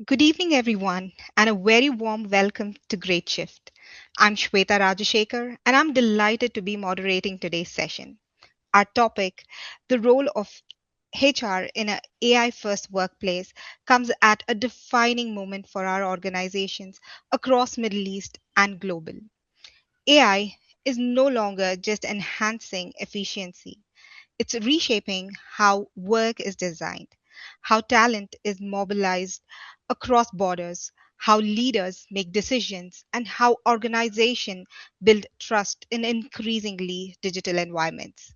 Good evening, everyone, and a very warm welcome to greytShift. I'm Shweta Rajashekar, and I'm delighted to be moderating today's session. Our topic, the role of HR in an AI first workplace, comes at a defining moment for our organizations across Middle East and global. AI is no longer just enhancing efficiency. It's reshaping how work is designed, how talent is mobilized across borders, how leaders make decisions, and how organizations build trust in increasingly digital environments.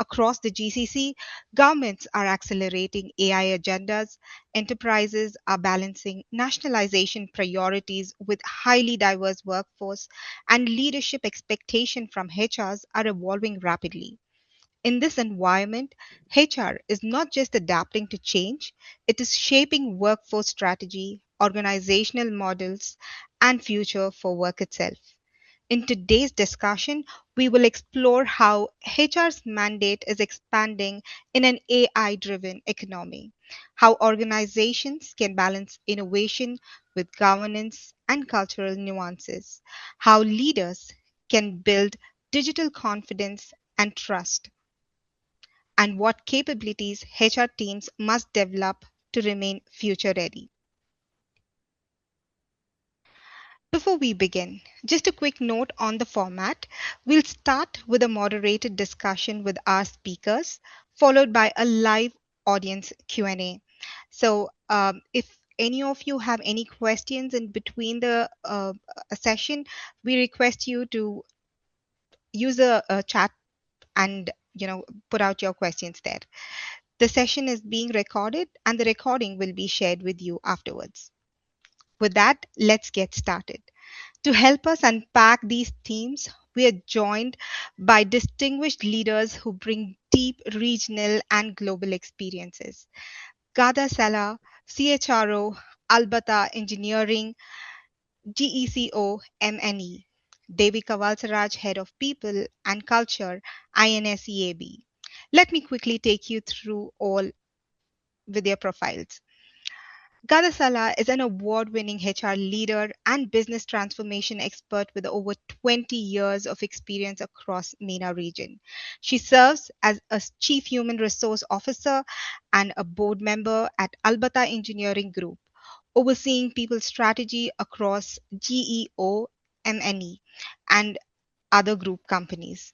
Across the GCC, governments are accelerating AI agendas, enterprises are balancing nationalization priorities with highly diverse workforce, and leadership expectations from HRs are evolving rapidly. In this environment, HR is not just adapting to change, it is shaping workforce strategy, organizational models, and future for work itself. In today's discussion, we will explore how HR's mandate is expanding in an AI driven economy, how organizations can balance innovation with governance and cultural nuances, how leaders can build digital confidence and trust, and what capabilities HR teams must develop to remain future ready. Before we begin, just a quick note on the format. We'll start with a moderated discussion with our speakers, followed by a live audience Q&A. So if any of you have any questions in between the session, we request you to use a chat and put out your questions there. The session is being recorded and the recording will be shared with you afterwards. With that, let's get started. To help us unpack these themes, we are joined by distinguished leaders who bring deep regional and global experiences. Ghada Salah, CHRO, Batha Engineering, GECO, MNE. Devika Valsaraj, Head of People and Culture, INSEAB. Let me quickly take you through all with their profiles. Ghada Salah is an award winning HR leader and business transformation expert with over 20 years of experience across MENA region. She serves as a chief human resource officer and a board member at Batha Engineering Group, overseeing people strategy across GEO, MNE, and other group companies.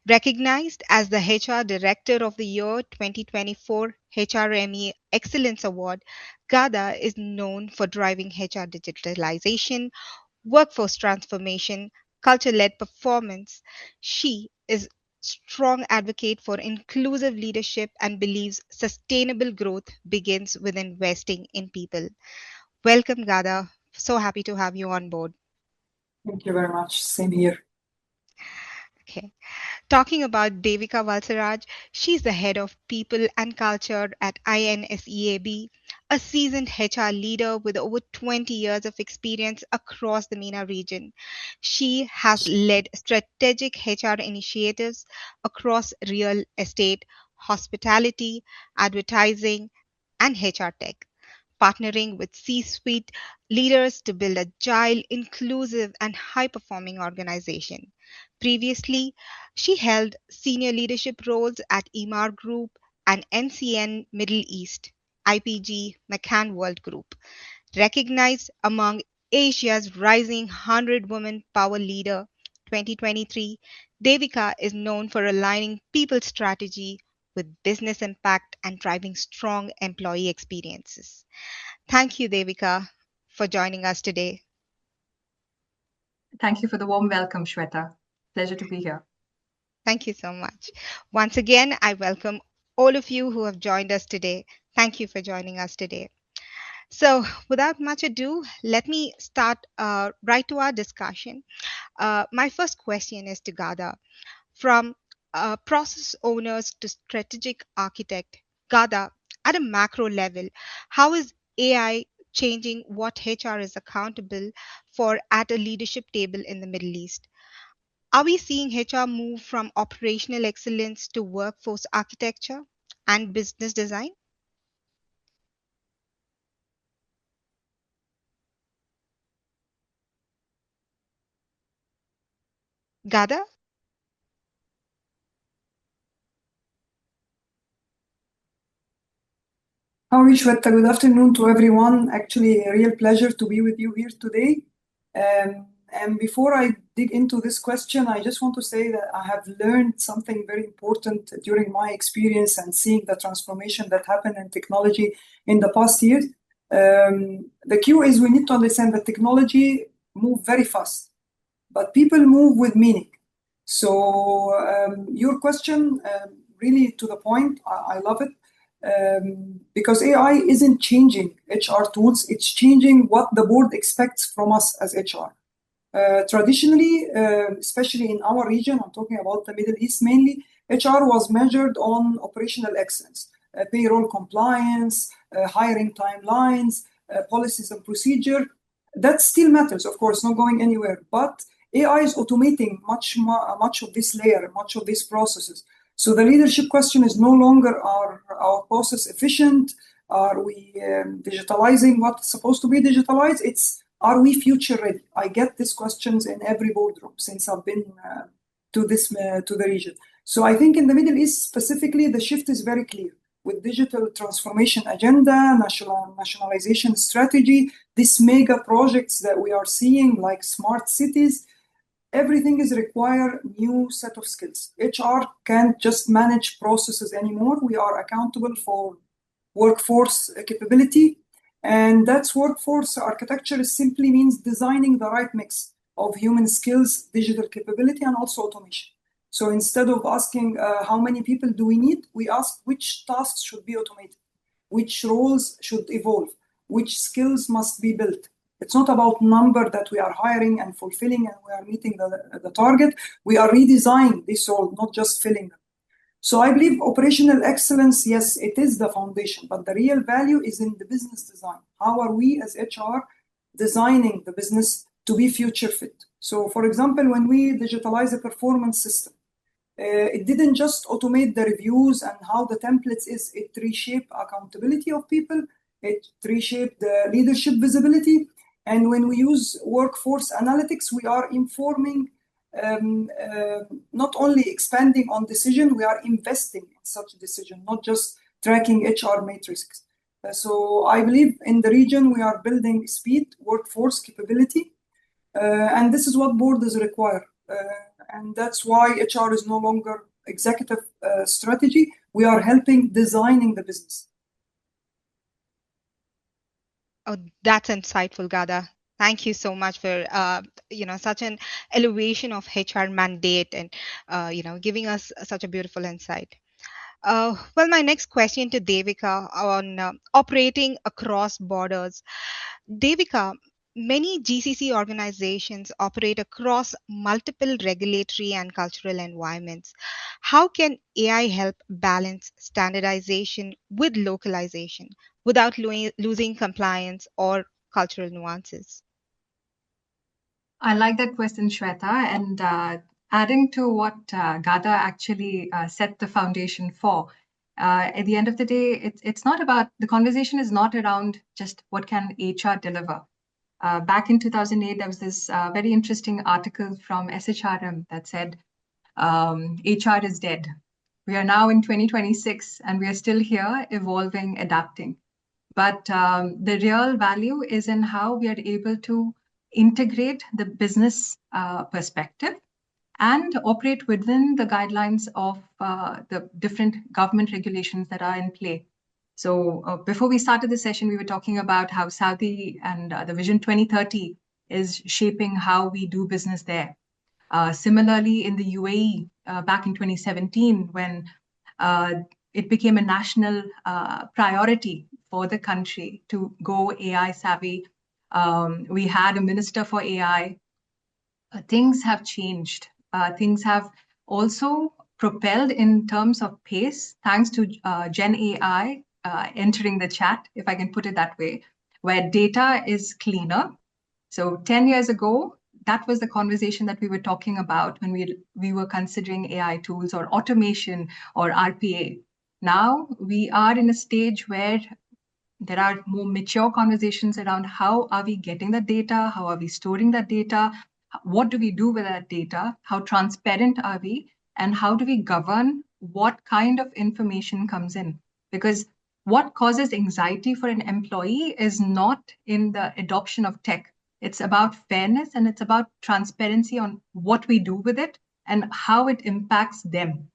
Recognized as the HR Director of the Year 2024 HRME Excellence Award, Ghada is known for driving HR digitalization, workforce transformation, culture-led performance. She is strong advocate for inclusive leadership and believes sustainable growth begins with investing in people. Welcome, Ghada. So happy to have you on board. Thank you very much. Same here. Okay. Talking about Devika Valsaraj, she's the head of people and culture at INSEAB, a seasoned HR leader with over 20 years of experience across the MENA region. She has led strategic HR initiatives across real estate, hospitality, advertising, and HR tech, partnering with C suite leaders to build agile, inclusive, and high performing organization. Previously, she held senior leadership roles at EMAR Group and NCN Middle East, IPG McCann World Group. Recognized among Asia's rising 100 women power leader 2023, Devika is known for aligning people strategy with business impact and driving strong employee experiences. Thank you, Devika, for joining us today. Thank you for the warm welcome, Shweta. Pleasure to be here. Thank you so much. Once again, I welcome all of you who have joined us today. Thank you for joining us today. So, without much ado, let me start right to our discussion. My first question is to Ghada. From process owners to strategic architect, Ghada, at a macro level, how is AI changing what HR is accountable for at a leadership table in the Middle East? Are we seeing HR move from operational excellence to workforce architecture and business design? Ghada? How are you, Shweta? Good afternoon to everyone. Actually, a real pleasure to be with you here today. And before I dig into this question, I just want to say that I have learned something very important during my experience and seeing the transformation that happened in technology in the past years. The cue is we need to understand that technology moves very fast, but people move with meaning. So your question, really to the point, I love it. Because AI isn't changing HR tools, it's changing what the board expects from us as HR. Traditionally, especially in our region, I'm talking about the Middle East mainly, HR was measured on operational excellence, payroll compliance, hiring timelines, policies and procedure. That still matters, of course, not going anywhere. But AI is automating much of this layer, much of these processes. So the leadership question is no longer are our process efficient? Are we digitalizing what's supposed to be digitalized? It's are we future ready? I get these questions in every boardroom since I've been to the region. So I think in the Middle East specifically, the shift is very clear with digital transformation agenda, nationalization strategy, these mega projects that we are seeing like smart cities. Everything is require new set of skills. HR can't just manage processes anymore. We are accountable for workforce capability. And that's workforce architecture simply means designing the right mix of human skills, digital capability, and also automation. So instead of asking how many people do we need, we ask which tasks should be automated, which roles should evolve, which skills must be built. It's not about number that we are hiring and fulfilling and we are meeting the target. We are redesigning this role, not just filling them. So I believe operational excellence, yes, it is the foundation, but the real value is in the business design. How are we as HR designing the business to be future fit? So for example, when we digitalize a performance system, it didn't just automate the reviews and how the templates is, it reshaped accountability of people, it reshaped the leadership visibility. And when we use workforce analytics, we are informing, not only expanding on decision, we are investing in such a decision, not just tracking HR matrices. So I believe in the region, we are building speed, workforce capability, and this is what borders require. And that's why HR is no longer executive strategy. We are helping designing the business. Oh, that's insightful, Ghada. Thank you so much for such an elevation of HR mandate and giving us such a beautiful insight. Well, my next question to Devika on operating across borders. Devika, many GCC organizations operate across multiple regulatory and cultural environments. How can AI help balance standardization with localization without losing compliance or cultural nuances? I like that question, Shweta. And adding to what Ghada actually set the foundation for, at the end of the day, it's not about, the conversation is not around just what can HR deliver. Back in 2008, there was this very interesting article from SHRM that said, HR is dead. We are now in 2026 and we are still here evolving, adapting. But the real value is in how we are able to integrate the business perspective and operate within the guidelines of the different government regulations that are in play. So before we started the session, we were talking about how Saudi and the Vision 2030 is shaping how we do business there. Similarly, in the UAE, back in 2017, when it became a national priority for the country to go AI savvy, we had a minister for AI. Things have changed. Things have also propelled in terms of pace, thanks to Gen AI entering the chat, if I can put it that way, where data is cleaner. So 10 years ago, that was the conversation that we were talking about when we were considering AI tools or automation or RPA. Now we are in a stage where there are more mature conversations around how are we getting the data, how are we storing the data, what do we do with that data? How transparent are we? And how do we govern what kind of information comes in? Because what causes anxiety for an employee is not in the adoption of tech. It's about fairness and it's about transparency on what we do with it and how it impacts them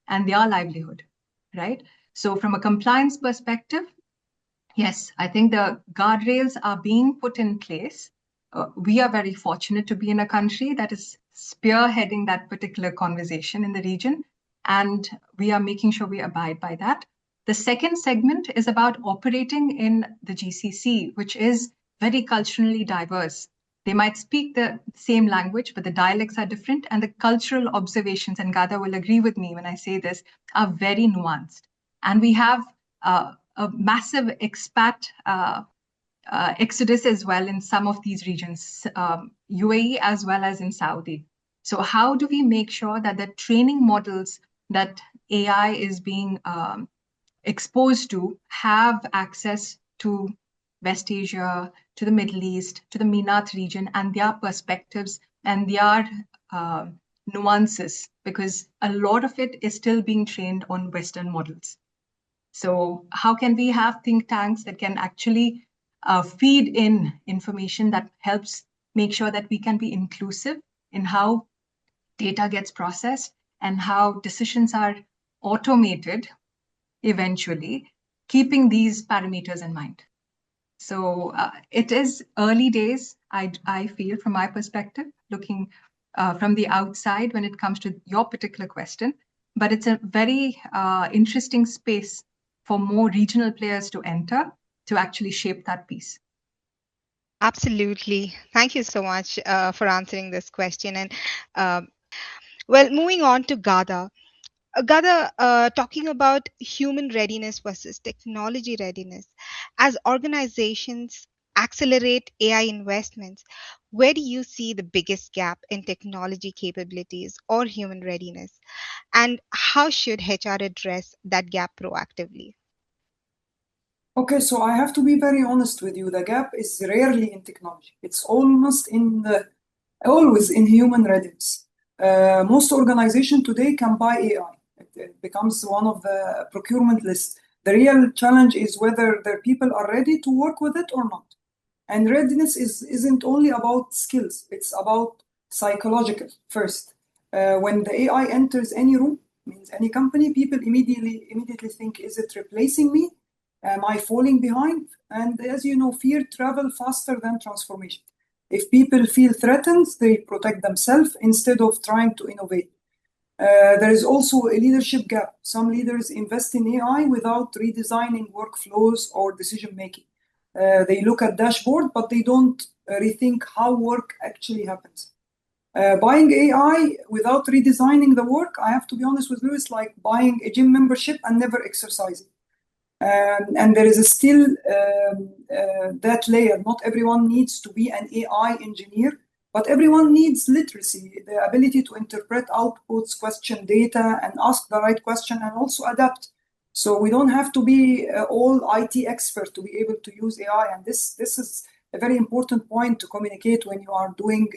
and their livelihood, right? So from a compliance perspective, yes, I think the guardrails are being put in place. We are very fortunate to be in a country that is spearheading that particular conversation in the region, and we are making sure we abide by that. The second segment is about operating in the GCC, which is very culturally diverse. They might speak the same language, but the dialects are different, and the cultural observations, and Ghada will agree with me when I say this, are very nuanced. And we have a massive expat exodus as well in some of these regions, UAE as well as in Saudi. So how do we make sure that the training models that AI is being exposed to have access to West Asia, to the Middle East, to the MENAT region, and their perspectives and their nuances, because a lot of it is still being trained on Western models. So how can we have think tanks that can actually feed in information that helps make sure that we can be inclusive in how data gets processed and how decisions are automated eventually, keeping these parameters in mind? So it is early days, I feel, from my perspective, looking from the outside when it comes to your particular question. But it's a very interesting space for more regional players to enter to actually shape that piece. Absolutely. Thank you so much for answering this question. And well, moving on to Ghada. Ghada, talking about human readiness versus technology readiness. As organizations accelerate AI investments, where do you see the biggest gap in technology capabilities or human readiness? And how should HR address that gap proactively? Okay, so I have to be very honest with you. The gap is rarely in technology. It's almost always in human readiness. Most organizations today can buy AI. It becomes one of the procurement lists. The real challenge is whether their people are ready to work with it or not. And readiness isn't only about skills, it's about psychological first. When the AI enters any room, means any company, people immediately think, is it replacing me? Am I falling behind? And as you know, fear travels faster than transformation. If people feel threatened, they protect themselves instead of trying to innovate. There is also a leadership gap. Some leaders invest in AI without redesigning workflows or decision making. They look at dashboard, but they don't rethink how work actually happens. Buying AI without redesigning the work, I have to be honest with you, is like buying a gym membership and never exercising. And there is still that layer. Not everyone needs to be an AI engineer, but everyone needs literacy, the ability to interpret outputs, question data, and ask the right question, and also adapt. So we don't have to be all IT expert to be able to use AI. And this is a very important point to communicate when you are doing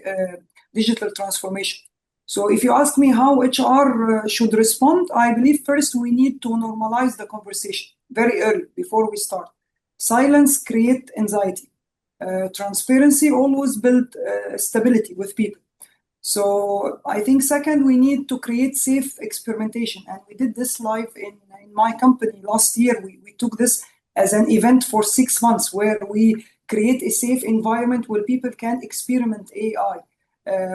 digital transformation. So if you ask me how HR should respond, I believe first we need to normalize the conversation very early before we start. Silence creates anxiety. Transparency always builds stability with people. So I think second, we need to create safe experimentation. And we did this live in my company last year. We took this as an event for 6 months where we create a safe environment where people can experiment AI.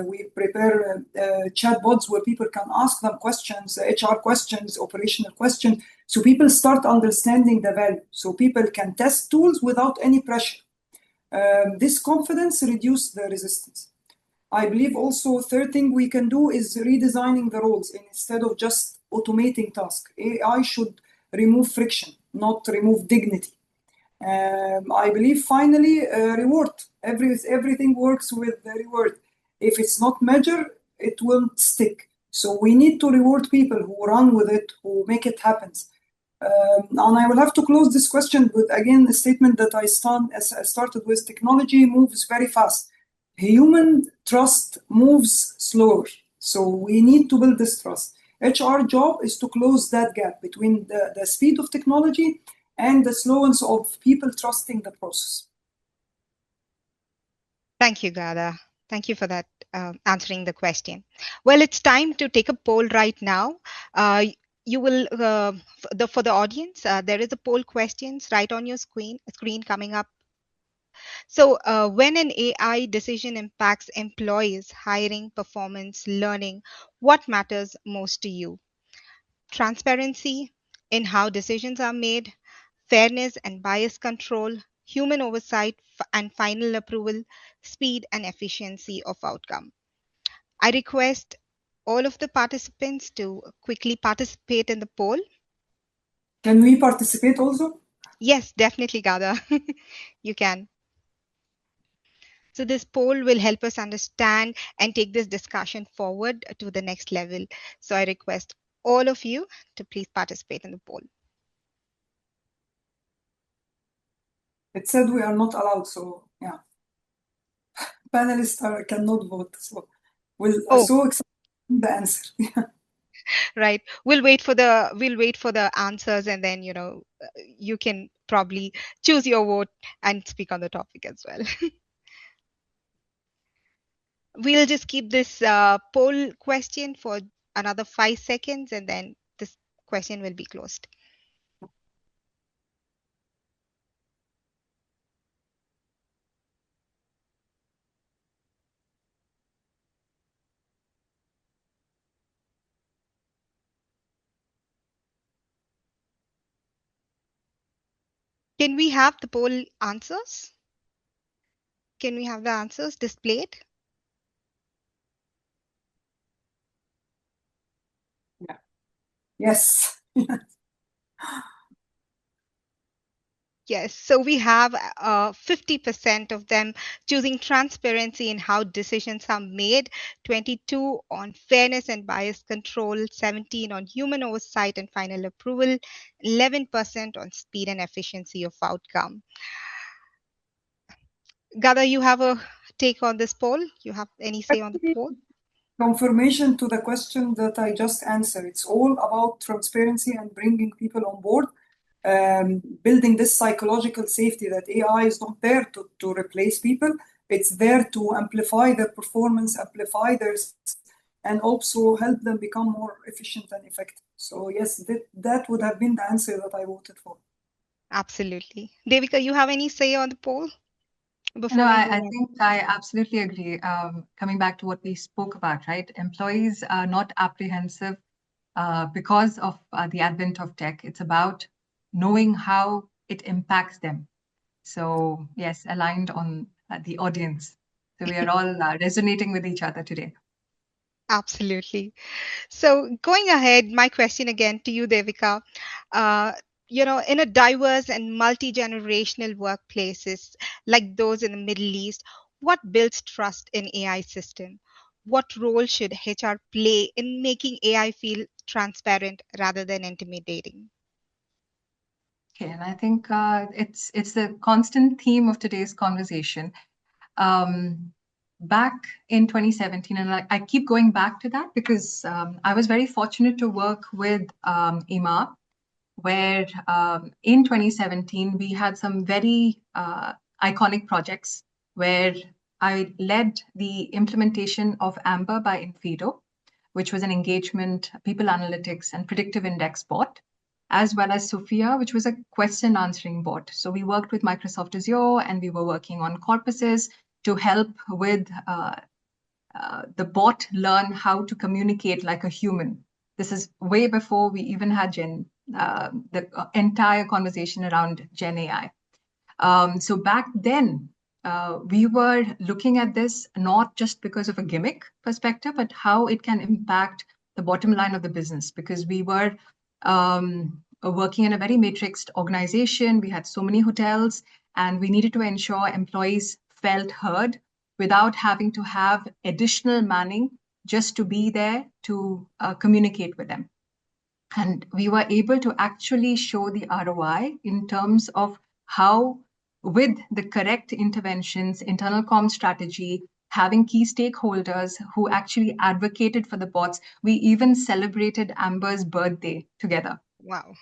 We prepare chatbots where people can ask them questions, HR questions, operational questions, so people start understanding the value. So people can test tools without any pressure. This confidence reduces the resistance. I believe also third thing we can do is redesigning the roles instead of just automating tasks. AI should remove friction, not remove dignity. I believe finally reward. Everything works with the reward. If it's not measured, it won't stick. So we need to reward people who run with it, who make it happen. And I will have to close this question with, again, a statement that I started with. Technology moves very fast. human trust moves slower. So we need to build this trust. HR job is to close that gap between the speed of technology and the slowness of people trusting the process. Thank you, Ghada. Thank you for that answering the question. Well, it's time to take a poll right now. You will for the audience. There is a poll questions right on your screen coming up. So, when an AI decision impacts employees, hiring, performance, learning, what matters most to you? Transparency in how decisions are made, fairness and bias control, human oversight and final approval, speed and efficiency of outcome. I request all of the participants to quickly participate in the poll. Can we participate also? Yes, definitely, Ghada. You can. So this poll will help us understand and take this discussion forward to the next level. So I request all of you to please participate in the poll. It said we are not allowed, so yeah. Panelists cannot vote, so we'll so excited the answer. Right. We'll wait for the answers, and then you can probably choose your vote and speak on the topic as well. We'll just keep this poll question for another 5 seconds, and then this question will be closed. Can we have the poll answers? Can we have the answers displayed? Yeah. Yes. Yes, so we have 50% of them choosing transparency in how decisions are made, 22 on fairness and bias control, 17 on human oversight and final approval, 11% on speed and efficiency of outcome. Ghada, you have a take on this poll? You have any say on the poll? Confirmation to the question that I just answered. It's all about transparency and bringing people on board. Building this psychological safety that AI is not there to replace people. It's there to amplify their performance, amplify their, and also help them become more efficient and effective. So yes, that would have been the answer that I voted for. Absolutely. Devika, you have any say on the poll? No, I think I absolutely agree. Coming back to what we spoke about, right? Employees are not apprehensive because of the advent of tech. It's about knowing how it impacts them. So yes, aligned on the audience. So we are all resonating with each other today. Absolutely. So going ahead, my question again to you, Devika. In a diverse and multi-generational workplaces like those in the Middle East, what builds trust in AI system? What role should HR play in making AI feel transparent rather than intimidating? Okay, and I think it's the constant theme of today's conversation. Back in 2017, and I keep going back to that because I was very fortunate to work with IMA, where in 2017 we had some very iconic projects where I led the implementation of Amber by Infido, which was an engagement, people analytics, and predictive index bot, as well as Sophia, which was a question answering bot. So we worked with Microsoft Azure and we were working on corpuses to help with the bot learn how to communicate like a human. This is way before we even had the entire conversation around Gen AI. So back then, we were looking at this not just because of a gimmick perspective, but how it can impact the bottom line of the business, because we were working in a very matrixed organization. We had so many hotels, and we needed to ensure employees felt heard without having to have additional manning just to be there to communicate with them. And we were able to actually show the ROI in terms of how, with the correct interventions, internal comm strategy, having key stakeholders who actually advocated for the bots. We even celebrated Amber's birthday together. Wow.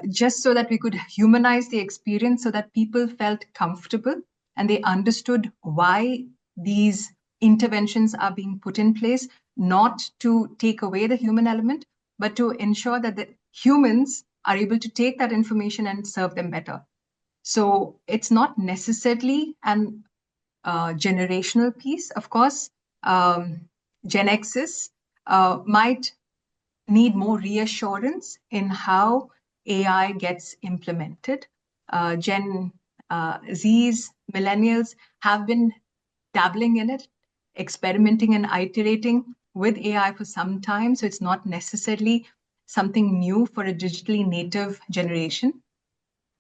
Just so that we could humanize the experience so that people felt comfortable and they understood why these interventions are being put in place, not to take away the human element, but to ensure that the humans are able to take that information and serve them better. So it's not necessarily an generational piece. Of course, Gen X's might need more reassurance in how AI gets implemented. Gen Z's, millennials have been dabbling in it, experimenting and iterating with AI for some time. So it's not necessarily something new for a digitally native generation.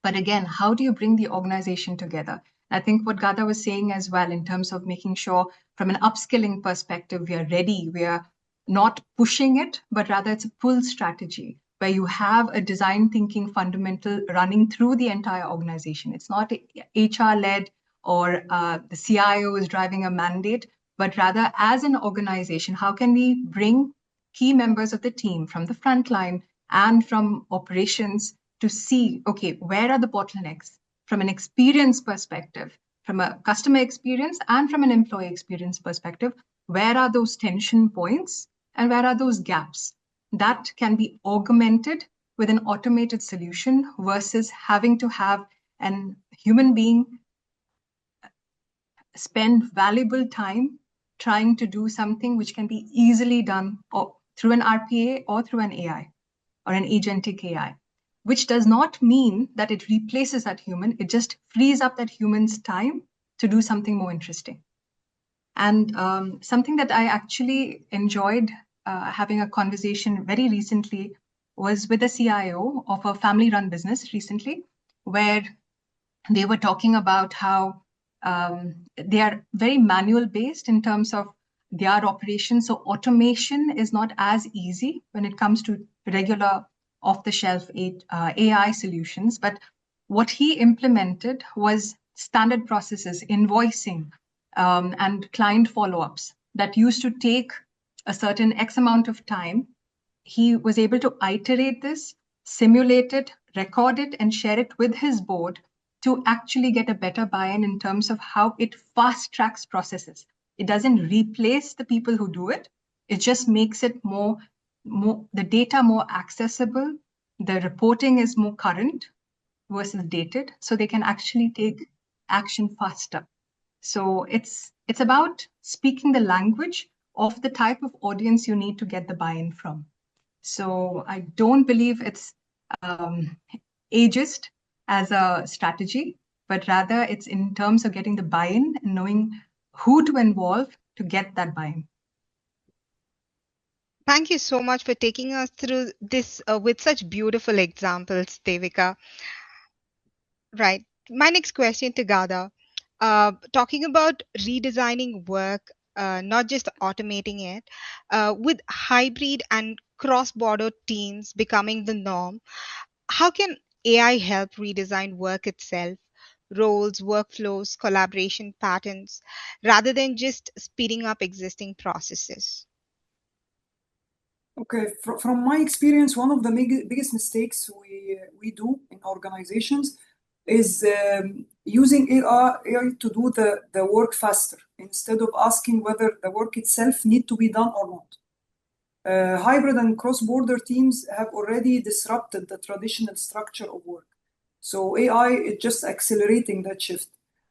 But again, how do you bring the organization together? I think what Ghada was saying as well, in terms of making sure from an upskilling perspective, we are ready, we are not pushing it, but rather it's a pull strategy where you have a design thinking fundamental running through the entire organization. It's not HR led or the CIO is driving a mandate, but rather as an organization, how can we bring key members of the team from the front line and from operations to see, okay, where are the bottlenecks from an experience perspective, from a customer experience and from an employee experience perspective, where are those tension points and where are those gaps that can be augmented with an automated solution versus having to have a human being spend valuable time trying to do something which can be easily done through an RPA or through an AI or an agentic AI, which does not mean that it replaces that human. It just frees up that human's time to do something more interesting. And something that I actually enjoyed having a conversation very recently was with a CIO of a family-run business recently, where they were talking about how they are very manual based in terms of their operations. So automation is not as easy when it comes to regular off-the-shelf AI solutions. But what he implemented was standard processes, invoicing, and client follow-ups that used to take a certain X amount of time. He was able to iterate this, simulate it, record it, and share it with his board to actually get a better buy-in in terms of how it fast tracks processes. It doesn't replace the people who do it. It just makes it more the data more accessible. The reporting is more current versus dated, so they can actually take action faster. So it's about speaking the language of the type of audience you need to get the buy-in from. So I don't believe it's ageist as a strategy, but rather it's in terms of getting the buy-in and knowing who to involve to get that buy-in. Thank you so much for taking us through this with such beautiful examples, Devika. Right. My next question to Ghada. Talking about redesigning work, not just automating it, with hybrid and cross-border teams becoming the norm, how can AI help redesign work itself, roles, workflows, collaboration patterns, rather than just speeding up existing processes? Okay, from my experience, one of the biggest mistakes we do in organizations is using AI to do the work faster instead of asking whether the work itself need to be done or not. Hybrid and cross-border teams have already disrupted the traditional structure of work. So AI is just accelerating that shift.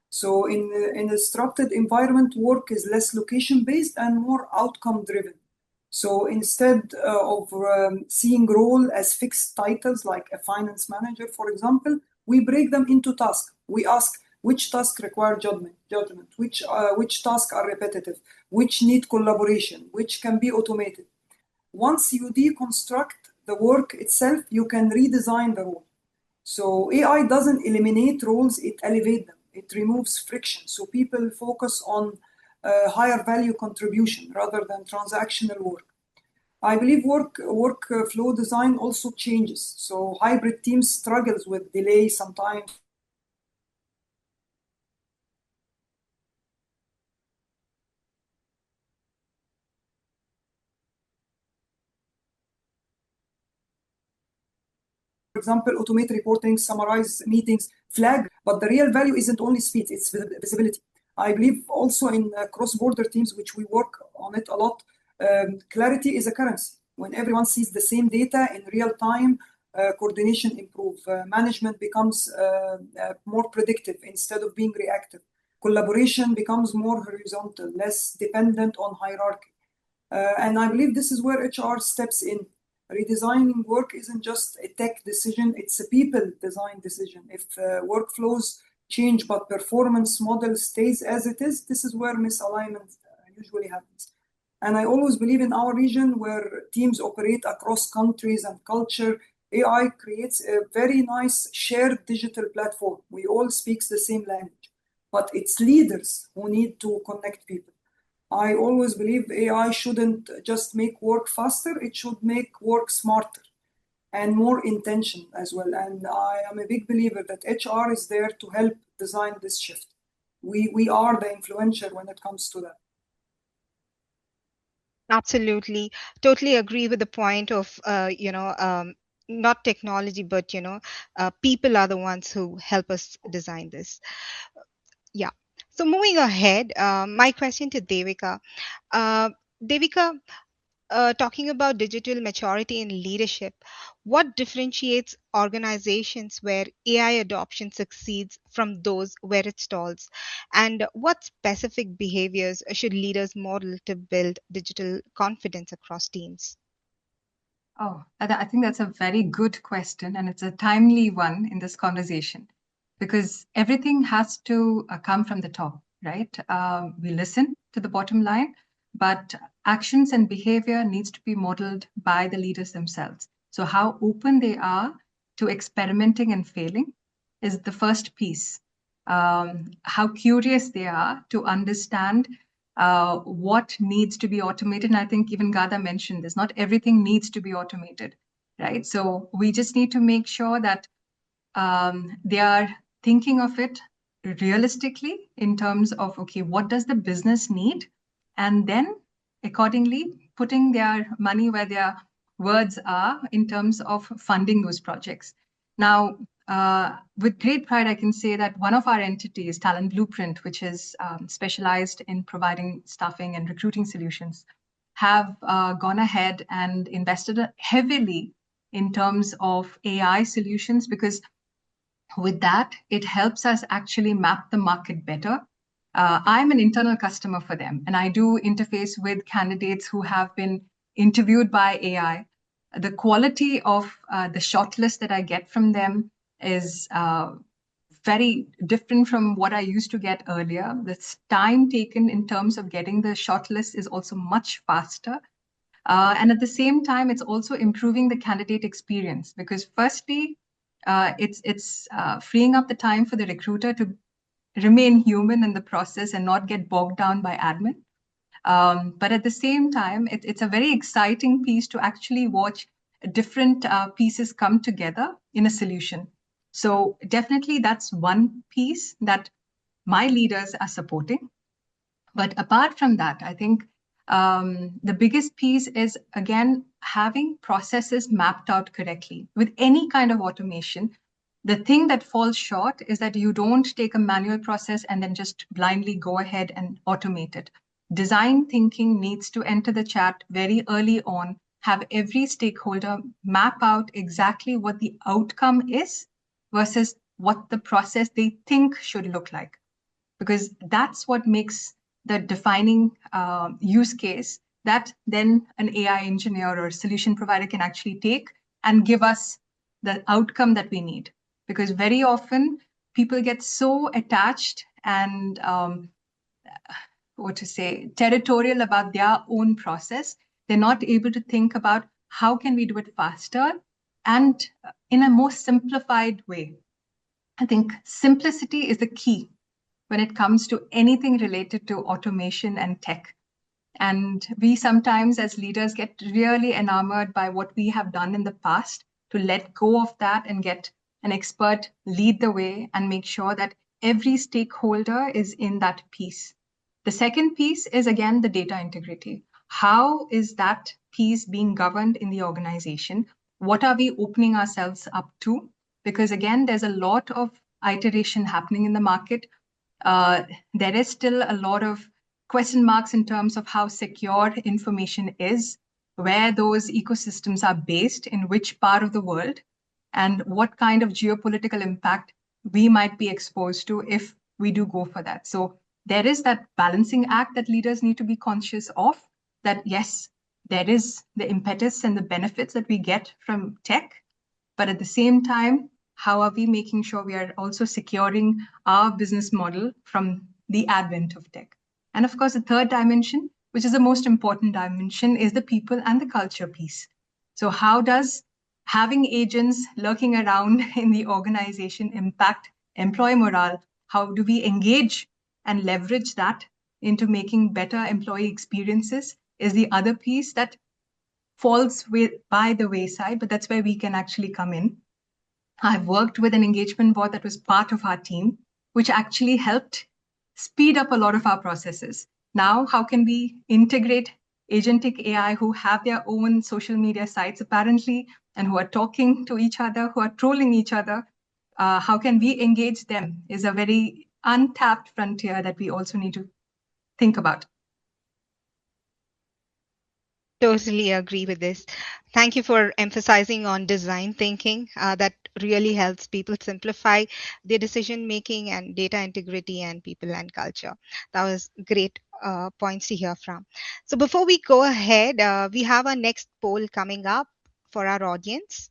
So in a disrupted environment, work is less location-based and more outcome-driven. So instead of seeing role as fixed titles like a finance manager, for example, we break them into tasks. We ask which tasks require judgment, which tasks are repetitive, which need collaboration, which can be automated. Once you deconstruct the work itself, you can redesign the role. So AI doesn't eliminate roles, it elevates them. It removes friction. So people focus on higher value contribution rather than transactional work. I believe workflow design also changes. So hybrid teams struggles with delay sometimes. example, automate reporting, summarize meetings, flag, but the real value isn't only speed, it's visibility. I believe also in cross-border teams, which we work on it a lot, clarity is a currency. When everyone sees the same data in real time, coordination improves, management becomes more predictive instead of being reactive. Collaboration becomes more horizontal, less dependent on hierarchy. And I believe this is where HR steps in. Redesigning work isn't just a tech decision, it's a people design decision. If workflows change but performance model stays as it is, this is where misalignment usually happens. And I always believe in our region where teams operate across countries and culture, AI creates a very nice shared digital platform. We all speak the same language, but it's leaders who need to connect people. I always believe AI shouldn't just make work faster, it should make work smarter and more intention as well. And I am a big believer that HR is there to help design this shift. We are the influencer when it comes to that. Absolutely. Totally agree with the point of, not technology, but, people are the ones who help us design this. Yeah. So moving ahead, my question to Devika. Devika, talking about digital maturity in leadership, what differentiates organizations where AI adoption succeeds from those where it stalls? And what specific behaviors should leaders model to build digital confidence across teams? Oh, I think that's a very good question, and it's a timely one in this conversation because everything has to come from the top, right? We listen to the bottom line, but actions and behavior needs to be modeled by the leaders themselves. So how open they are to experimenting and failing is the first piece. How curious they are to understand what needs to be automated. And I think even Ghada mentioned this, not everything needs to be automated, right? So we just need to make sure that they are thinking of it realistically in terms of, okay, what does the business need? And then accordingly, putting their money where their words are in terms of funding those projects. Now, with great pride, I can say that one of our entities, Talent Blueprint, which is specialized in providing staffing and recruiting solutions, have gone ahead and invested heavily in terms of AI solutions because with that, it helps us actually map the market better. I'm an internal customer for them, and I do interface with candidates who have been interviewed by AI. The quality of the shortlist that I get from them is very different from what I used to get earlier. The time taken in terms of getting the shortlist is also much faster. And at the same time, it's also improving the candidate experience because firstly, it's freeing up the time for the recruiter to remain human in the process and not get bogged down by admin. But at the same time, it's a very exciting piece to actually watch different pieces come together in a solution. So definitely that's one piece that my leaders are supporting. But apart from that, I think the biggest piece is, again, having processes mapped out correctly. With any kind of automation, the thing that falls short is that you don't take a manual process and then just blindly go ahead and automate it. Design thinking needs to enter the chat very early on, have every stakeholder map out exactly what the outcome is versus what the process they think should look like. Because that's what makes the defining use case that then an AI engineer or solution provider can actually take and give us the outcome that we need. Because very often people get so attached and territorial about their own process, they're not able to think about how can we do it faster and in a more simplified way. I think simplicity is the key when it comes to anything related to automation and tech. And we sometimes as leaders get really enamored by what we have done in the past to let go of that and get an expert lead the way and make sure that every stakeholder is in that piece. The second piece is, again, the data integrity. How is that piece being governed in the organization? what are we opening ourselves up to? Because again, there's a lot of iteration happening in the market. There is still a lot of question marks in terms of how secure information is, where those ecosystems are based, in which part of the world, and what kind of geopolitical impact we might be exposed to if we do go for that. So there is that balancing act that leaders need to be conscious of, that yes, there is the impetus and the benefits that we get from tech, but at the same time, how are we making sure we are also securing our business model from the advent of tech? And of course, the third dimension, which is the most important dimension, is the people and the culture piece. So how does having agents lurking around in the organization impact employee morale? How do we engage and leverage that into making better employee experiences is the other piece that falls by the wayside, but that's where we can actually come in. I've worked with an engagement board that was part of our team, which actually helped speed up a lot of our processes. Now, how can we integrate agentic AI who have their own social media sites apparently, and who are talking to each other, who are trolling each other? How can we engage them is a very untapped frontier that we also need to think about. Totally agree with this. Thank you for emphasizing on design thinking. That really helps people simplify their decision making and data integrity and people and culture. That was great points to hear from. So before we go ahead, we have our next poll coming up for our audience.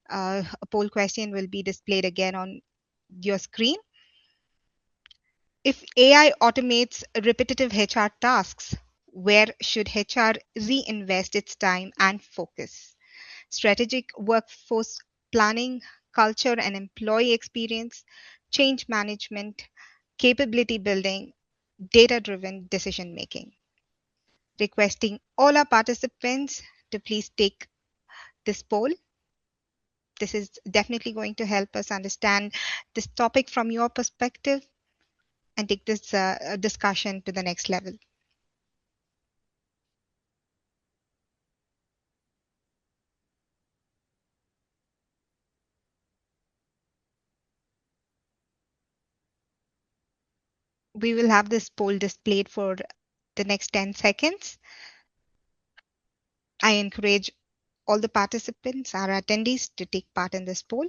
A poll question will be displayed again on your screen. If AI automates repetitive HR tasks, where should HR reinvest its time and focus? Strategic workforce planning, culture and employee experience, change management, capability building, data-driven decision making. Requesting all our participants to please take this poll. This is definitely going to help us understand this topic from your perspective and take this discussion to the next level. We will have this poll displayed for the next 10 seconds. I encourage all the participants, our attendees, to take part in this poll.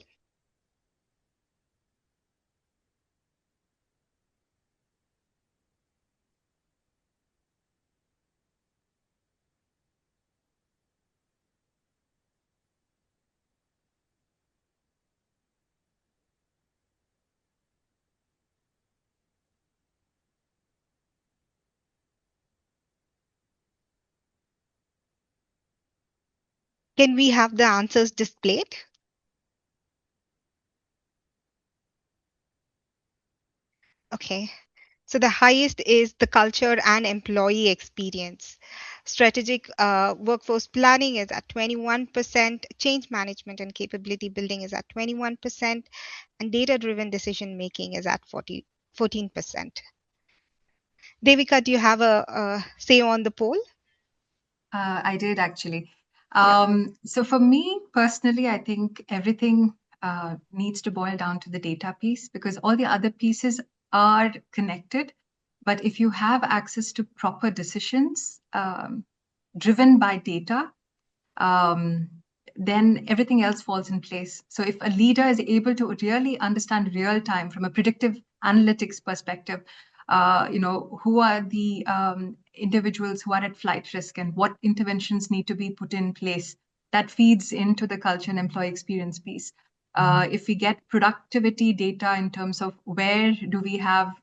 Can we have the answers displayed? Okay. So the highest is the culture and employee experience. Strategic workforce planning is at 21%, change management and capability building is at 21%, and data-driven decision making is at 14%. Devika, do you have a say on the poll? I did actually. So for me personally, I think everything needs to boil down to the data piece, because all the other pieces are connected. But if you have access to proper decisions driven by data, then everything else falls in place. So if a leader is able to really understand real time from a predictive analytics perspective, who are the individuals who are at flight risk and what interventions need to be put in place, that feeds into the culture and employee experience piece. If we get productivity data in terms of where do we have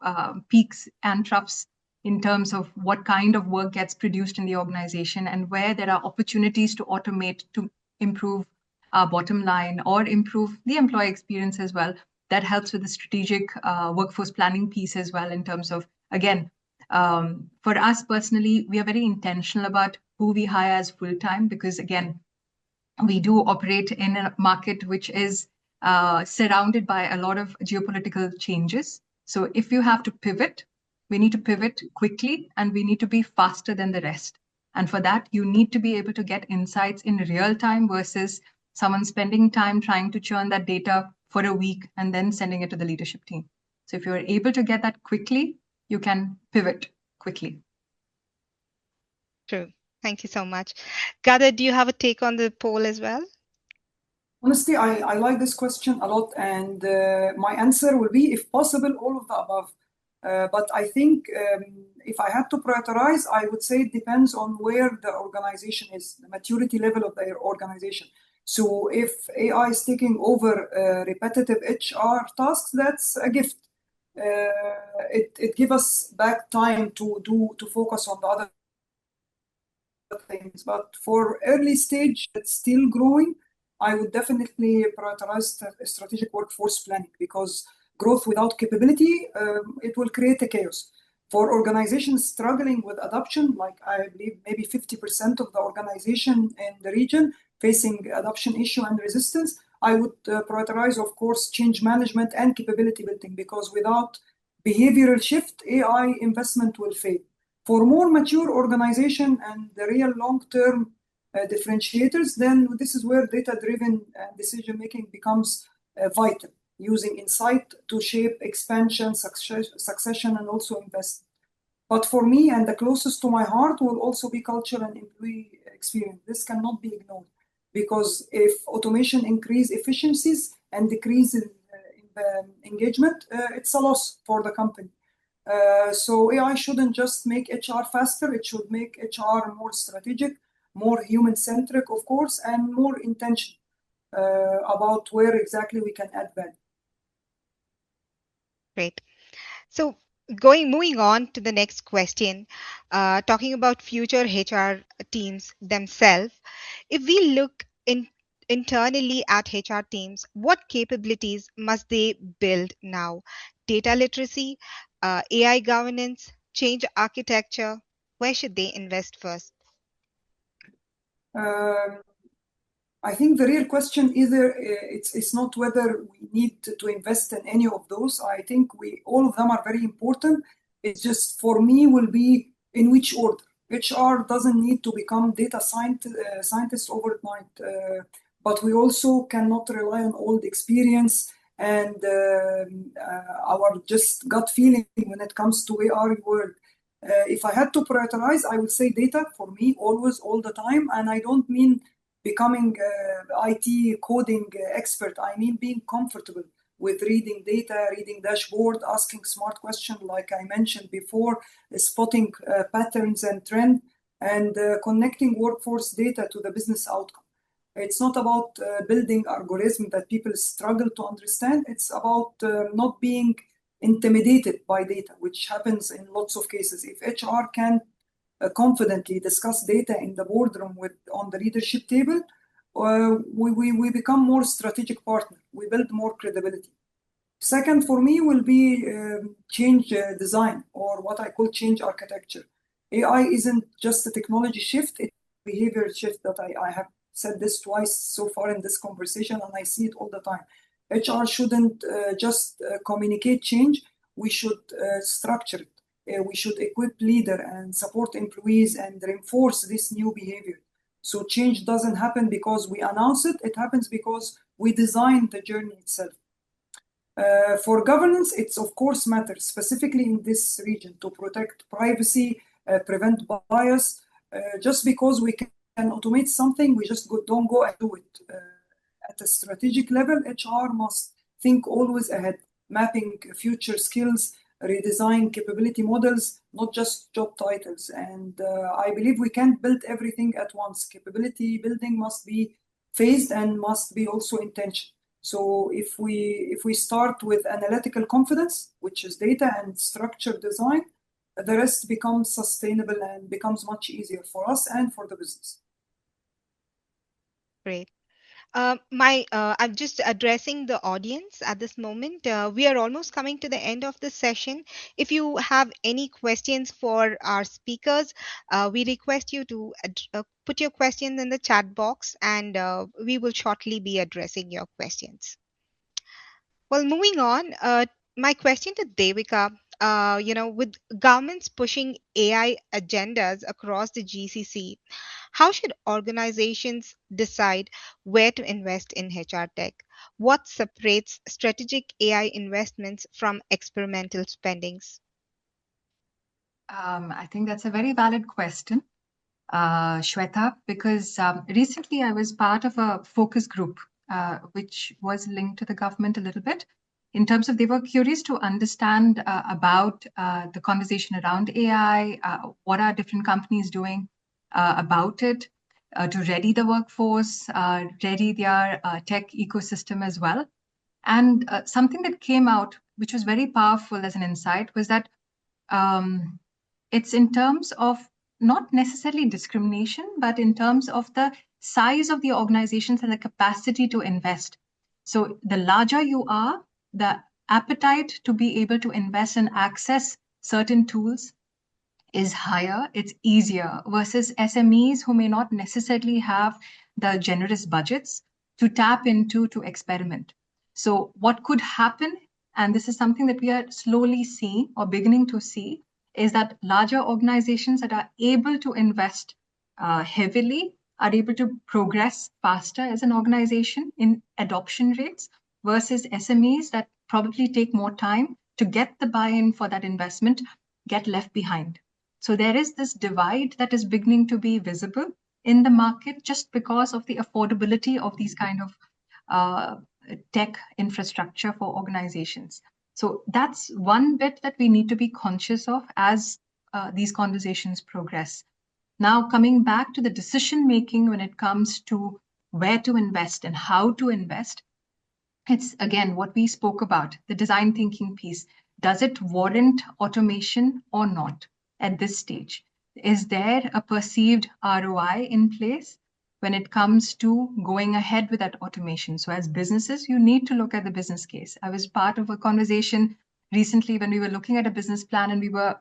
peaks and troughs in terms of what kind of work gets produced in the organization and where there are opportunities to automate to improve our bottom line or improve the employee experience as well. That helps with the strategic workforce planning piece as well, in terms of, again, for us personally, we are very intentional about who we hire as full-time, because again, we do operate in a market which is surrounded by a lot of geopolitical changes. So if you have to pivot, we need to pivot quickly and we need to be faster than the rest. And for that, you need to be able to get insights in real time versus someone spending time trying to churn that data for a week and then sending it to the leadership team. So if you're able to get that quickly, you can pivot quickly. True. Thank you so much. Ghada, do you have a take on the poll as well? Honestly, I like this question a lot, and my answer will be, if possible, all of the above. But I think if I had to prioritize, I would say it depends on where the organization is, the maturity level of their organization. So if AI is taking over repetitive HR tasks, that's a gift. It gives us back time to focus on the other things. But for early stage that's still growing, I would definitely prioritize strategic workforce planning, because growth without capability, it will create a chaos. For organizations struggling with adoption, like I believe maybe 50% of the organization in the region facing adoption issue and resistance, I would prioritize, of course, change management and capability building, because without behavioral shift, AI investment will fail. For more mature organization and the real long-term differentiators, then this is where data-driven decision-making becomes vital, using insight to shape expansion, succession, and also investment. But for me, and the closest to my heart, will also be culture and employee experience. This cannot be ignored, because if automation increase efficiencies and decrease in engagement, it's a loss for the company. So AI shouldn't just make HR faster, it should make HR more strategic, more human-centric, of course, and more intentional about where exactly we can add value. Great. So moving on to the next question, talking about future HR teams themselves. If we look internally at HR teams, what capabilities must they build now? Data literacy, AI governance, change architecture. Where should they invest first? I think the real question either it's not whether we need to invest in any of those. I think all of them are very important. It's just, for me, will be in which order. HR doesn't need to become data scientists overnight, but we also cannot rely on old experience and our just gut feeling when it comes to AR world. If I had to prioritize, I would say data for me, always, all the time. And I don't mean becoming IT coding expert. I mean being comfortable with reading data, reading dashboard, asking smart questions, like I mentioned before, spotting patterns and trend, and connecting workforce data to the business outcome. It's not about building algorithms that people struggle to understand. It's about not being intimidated by data, which happens in lots of cases. If HR can confidently discuss data in the boardroom on the leadership table, we become more strategic partner. We build more credibility. Second, for me, will be change design, or what I call change architecture. AI isn't just a technology shift, it's a behavior shift that I have said this twice so far in this conversation, and I see it all the time. HR shouldn't just communicate change, we should structure it. We should equip leader and support employees and reinforce this new behavior. So change doesn't happen because we announce it, it happens because we design the journey itself. For governance, it's of course matters, specifically in this region, to protect privacy, prevent bias. Just because we can automate something, we just don't go and do it. At a strategic level, HR must think always ahead, mapping future skills, redesign capability models, not just job titles. And I believe we can't build everything at once. Capability building must be phased and must be also intentional. So if we start with analytical confidence, which is data and structured design, the rest becomes sustainable and becomes much easier for us and for the business. Great. I'm just addressing the audience at this moment. We are almost coming to the end of the session. If you have any questions for our speakers, we request you to put your questions in the chat box, and we will shortly be addressing your questions. Well, moving on, my question to Devika. with governments pushing AI agendas across the GCC, how should organizations decide where to invest in HR tech? What separates strategic AI investments from experimental spendings? I think that's a very valid question, Shweta, because recently I was part of a focus group, which was linked to the government a little bit in terms of they were curious to understand about the conversation around AI, what are different companies doing about it, to ready the workforce, ready their tech ecosystem as well. And something that came out, which was very powerful as an insight, was that um, it's in terms of not necessarily discrimination, but in terms of the size of the organizations and the capacity to invest. So the larger you are, the appetite to be able to invest and access certain tools is higher, it's easier versus SMEs who may not necessarily have the generous budgets to tap into to experiment. So, what could happen, and this is something that we are slowly seeing or beginning to see, is that larger organizations that are able to invest heavily are able to progress faster as an organization in adoption rates versus SMEs that probably take more time to get the buy in for that investment, get left behind. So there is this divide that is beginning to be visible in the market just because of the affordability of these kind of uh, tech infrastructure for organizations. So that's one bit that we need to be conscious of as these conversations progress. Now, coming back to the decision making when it comes to where to invest and how to invest, it's again what we spoke about, the design thinking piece. Does it warrant automation or not at this stage? Is there a perceived ROI in place when it comes to going ahead with that automation? So, as businesses, you need to look at the business case. I was part of a conversation recently when we were looking at a business plan and we were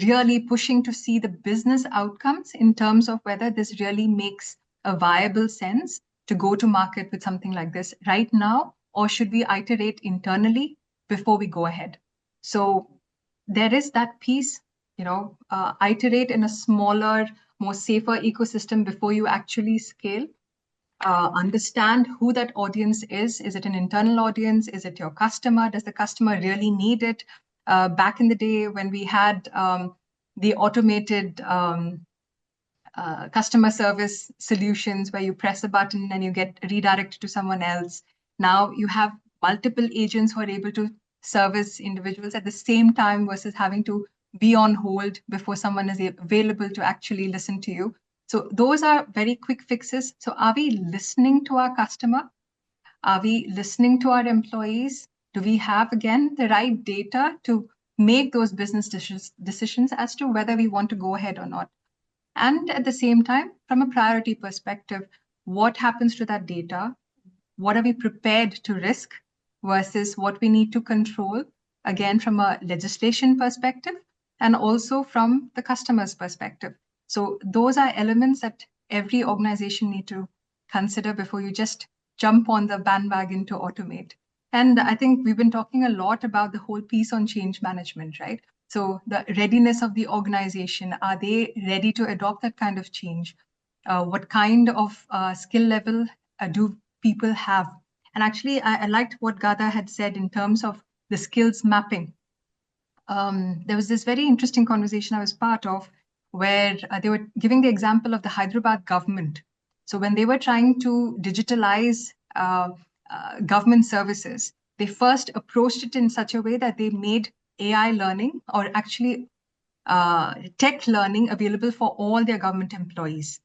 really pushing to see the business outcomes in terms of whether this really makes a viable sense to go to market with something like this right now, or should we iterate internally before we go ahead? So there is that piece, iterate in a smaller, more safer ecosystem before you actually scale. Understand who that audience is. Is it an internal audience? Is it your customer? Does the customer really need it? Back in the day when we had the automated customer service solutions where you press a button and you get redirected to someone else. Now you have multiple agents who are able to service individuals at the same time versus having to be on hold before someone is available to actually listen to you. So those are very quick fixes. So are we listening to our customer? Are we listening to our employees? Do we have, again, the right data to make those business decisions as to whether we want to go ahead or not? And at the same time, from a priority perspective, what happens to that data? What are we prepared to risk versus what we need to control? Again, from a legislation perspective and also from the customer's perspective. So those are elements that every organization need to consider before you just jump on the bandwagon to automate. And I think we've been talking a lot about the whole piece on change management, right? So the readiness of the organization, are they ready to adopt that kind of change? What kind of skill level do people have? And actually, I liked what Ghada had said in terms of the skills mapping. There was this very interesting conversation I was part of where they were giving the example of the Hyderabad government. So when they were trying to digitalize government services, they first approached it in such a way that they made AI learning, or actually tech learning, available for all their government employees.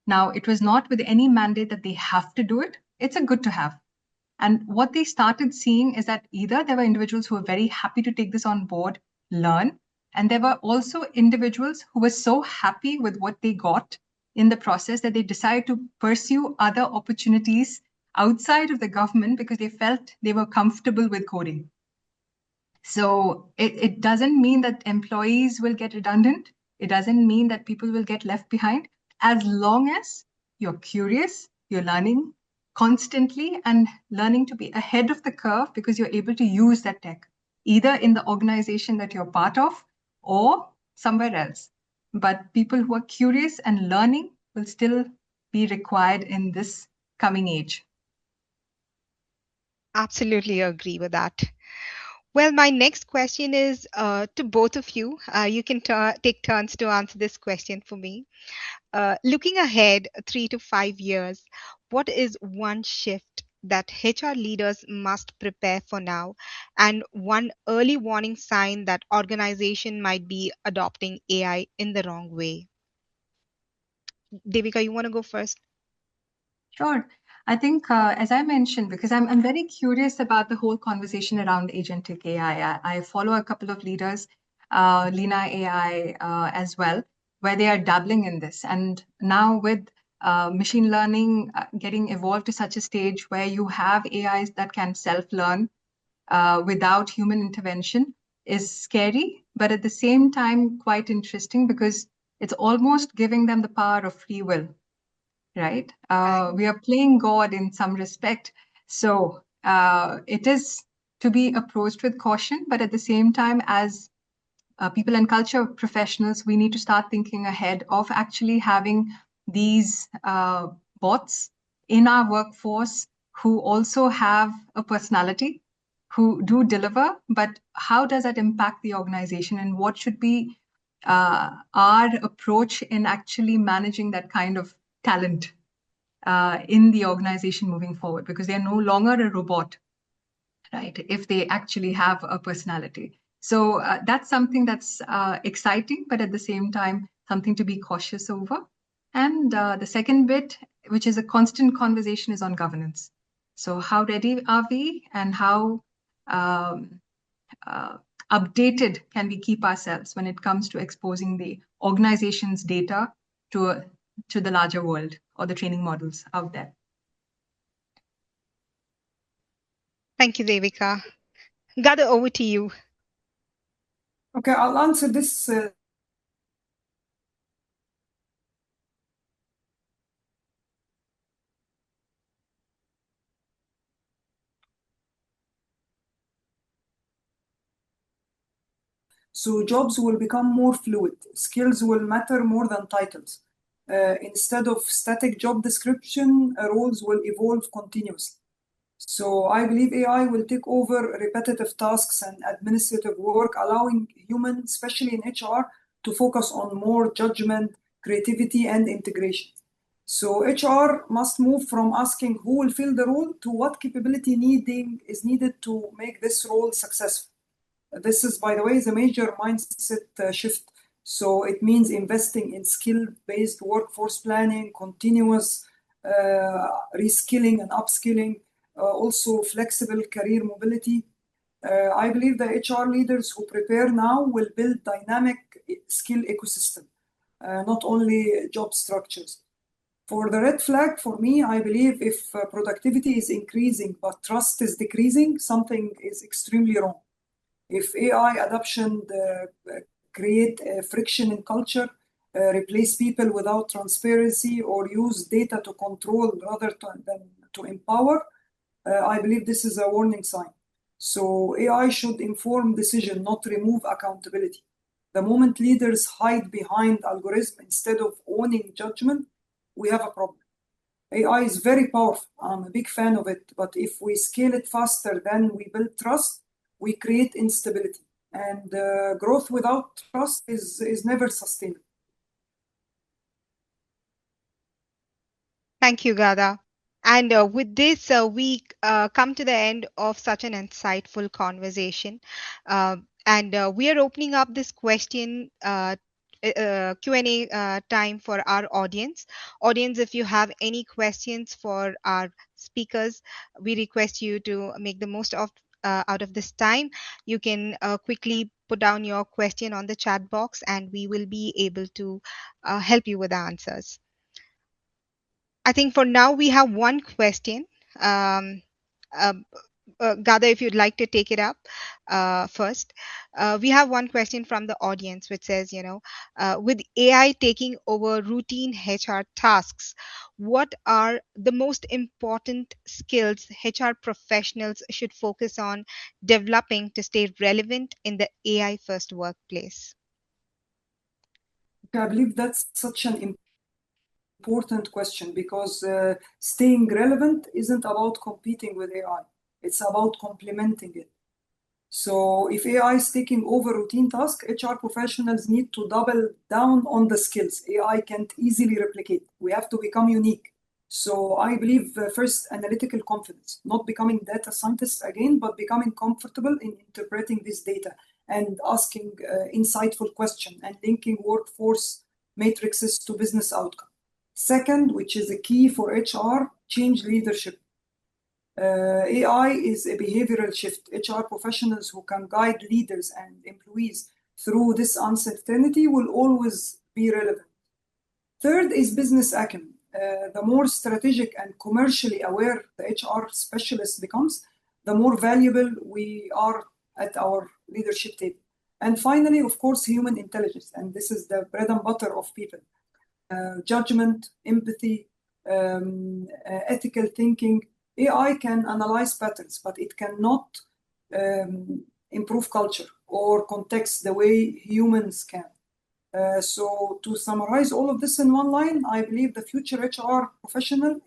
Now, it was not with any mandate that they have to do it. It's a good to have. And what they started seeing is that either there were individuals who were very happy to take this on board, learn, and there were also individuals who were so happy with what they got in the process that they decided to pursue other opportunities outside of the government because they felt they were comfortable with coding. So it doesn't mean that employees will get redundant. It doesn't mean that people will get left behind. As long as you're curious, you're learning constantly and learning to be ahead of the curve because you're able to use that tech. either in the organization that you're part of or somewhere else. But people who are curious and learning will still be required in this coming age. Absolutely agree with that. Well, my next question is to both of you. You can take turns to answer this question for me. Looking ahead 3 to 5 years, what is one shift that HR leaders must prepare for now, and one early warning sign that organization might be adopting AI in the wrong way? Devika, you want to go first? Sure. I think, as I mentioned, because I'm very curious about the whole conversation around agentic AI. I follow a couple of leaders, Lina AI as well, where they are dabbling in this. And now with machine learning getting evolved to such a stage where you have AIs that can self-learn without human intervention is scary, but at the same time quite interesting because it's almost giving them the power of free will, right? We are playing God in some respect. So it is to be approached with caution, but at the same time, as people and culture professionals, we need to start thinking ahead of actually having these bots in our workforce who also have a personality, who do deliver, but how does that impact the organization and what should be our approach in actually managing that kind of talent in the organization moving forward, because they're no longer a robot, right? If they actually have a personality. So that's something that's exciting, but at the same time, something to be cautious over. And the second bit, which is a constant conversation, is on governance. So how ready are we, and how um, updated can we keep ourselves when it comes to exposing the organization's data to the larger world or the training models out there? Thank you, Devika. Ghada, over to you. Okay, I'll answer this. So jobs will become more fluid. Skills will matter more than titles. Instead of static job description, roles will evolve continuously. So I believe AI will take over repetitive tasks and administrative work, allowing humans, especially in HR, to focus on more judgment, creativity, and integration. So HR must move from asking who will fill the role to what capability is needed to make this role successful. This is, by the way, the major mindset shift. So it means investing in skill-based workforce planning, continuous reskilling and upskilling, also flexible career mobility. I believe the HR leaders who prepare now will build dynamic skill ecosystem, not only job structures. For the red flag, for me, I believe if productivity is increasing but trust is decreasing, something is extremely wrong. If AI adoption create friction in culture, replace people without transparency, or use data to control rather than to empower, I believe this is a warning sign. So AI should inform decision, not remove accountability. The moment leaders hide behind algorithm instead of owning judgment, we have a problem. AI is very powerful. I'm a big fan of it. But if we scale it faster than we build trust, we create instability. And growth without trust is never sustainable. Thank you, Ghada. And with this, we come to the end of such an insightful conversation. And we are opening up this question Q&A time for our audience. Audience, if you have any questions for our speakers, we request you to make the most of out of this time. You can quickly put down your question on the chat box, and we will be able to help you with the answers. I think for now we have one question. Um, uh, Ghada, if you'd like to take it up first. We have one question from the audience which says, with AI taking over routine HR tasks, what are the most important skills HR professionals should focus on developing to stay relevant in the AI first workplace? I believe that's such an important question because staying relevant isn't about competing with AI. It's about complementing it. So if AI is taking over routine tasks, HR professionals need to double down on the skills AI can't easily replicate. We have to become unique. So I believe first, analytical confidence, not becoming data scientists again, but becoming comfortable in interpreting this data and asking insightful questions and linking workforce matrices to business outcome. Second, which is a key for HR, change leadership. AI is a behavioral shift. HR professionals who can guide leaders and employees through this uncertainty will always be relevant. Third is business acumen. The more strategic and commercially aware the HR specialist becomes, the more valuable we are at our leadership table. And finally, of course, human intelligence. And this is the bread and butter of people. Judgment, empathy, ethical thinking. AI can analyze patterns, but it cannot improve culture or context the way humans can. So to summarize all of this in one line, I believe the future HR professional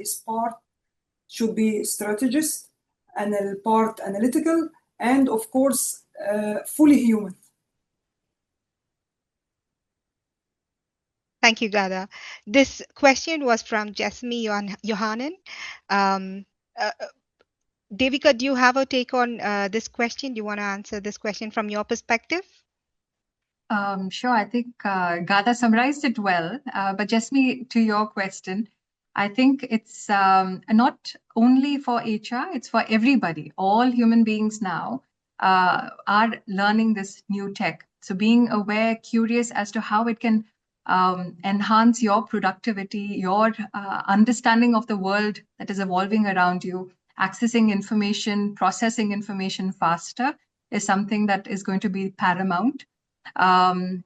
should be strategist, and part analytical, and of course, fully human. Thank you, Ghada. This question was from Jasmine Johanan. Devika, do you have a take on this question? Do you want to answer this question from your perspective? Sure. I think Ghada summarized it well. But Jasmine, to your question, I think it's not only for HR, it's for everybody. All human beings now are learning this new tech. So being aware, curious as to how it can enhance your productivity, your understanding of the world that is evolving around you, accessing information, processing information faster is something that is going to be paramount. And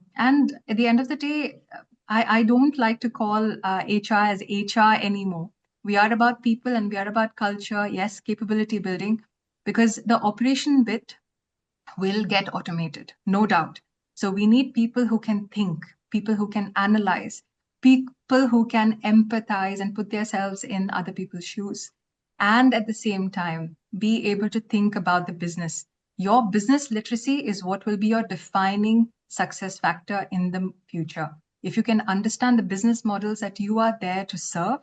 at the end of the day, I don't like to call HR as HR anymore. We are about people and we are about culture, yes, capability building, because the operation bit will get automated, no doubt. So we need people who can think, people who can analyze, people who can empathize and put themselves in other people's shoes. And at the same time, be able to think about the business. Your business literacy is what will be your defining success factor in the future. If you can understand the business models that you are there to serve,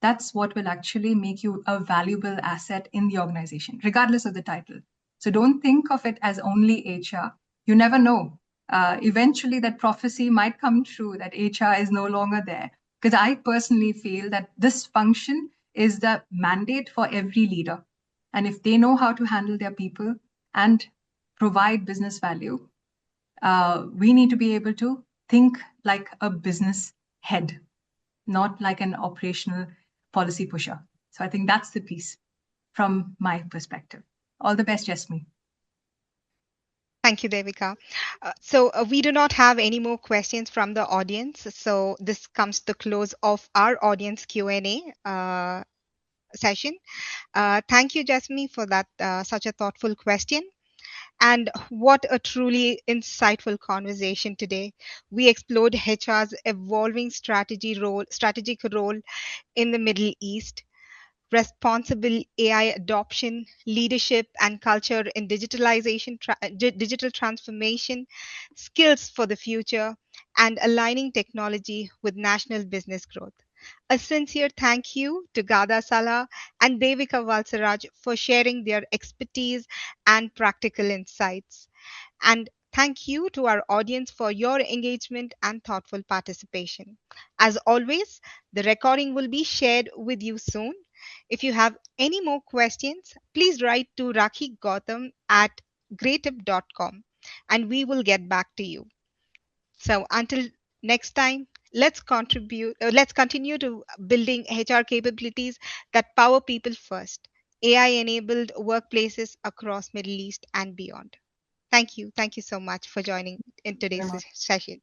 that's what will actually make you a valuable asset in the organization, regardless of the title. So don't think of it as only HR. You never know. Eventually, that prophecy might come true that HR is no longer there. Because I personally feel that this function is the mandate for every leader. And if they know how to handle their people and provide business value, we need to be able to think like a business head, not like an operational policy pusher. So I think that's the piece from my perspective. All the best, Jasmine. Thank you, Devika. So we do not have any more questions from the audience. So this comes to the close of our audience Q&A session. Thank you, Jasmine, for that such a thoughtful question. And what a truly insightful conversation today. We explored HR's evolving strategic role in the Middle East, responsible AI adoption, leadership and culture in digital transformation, skills for the future, and aligning technology with national business growth. A sincere thank you to Ghada Salah and Devika Valsaraj for sharing their expertise and practical insights. And thank you to our audience for your engagement and thoughtful participation. As always, the recording will be shared with you soon. If you have any more questions, please write to Rakhi Gautam at greytip.com and we will get back to you. So until next time, let's continue to building HR capabilities that power people first. AI-enabled workplaces across Middle East and beyond. Thank you. Thank you so much for joining in Very today's much. session.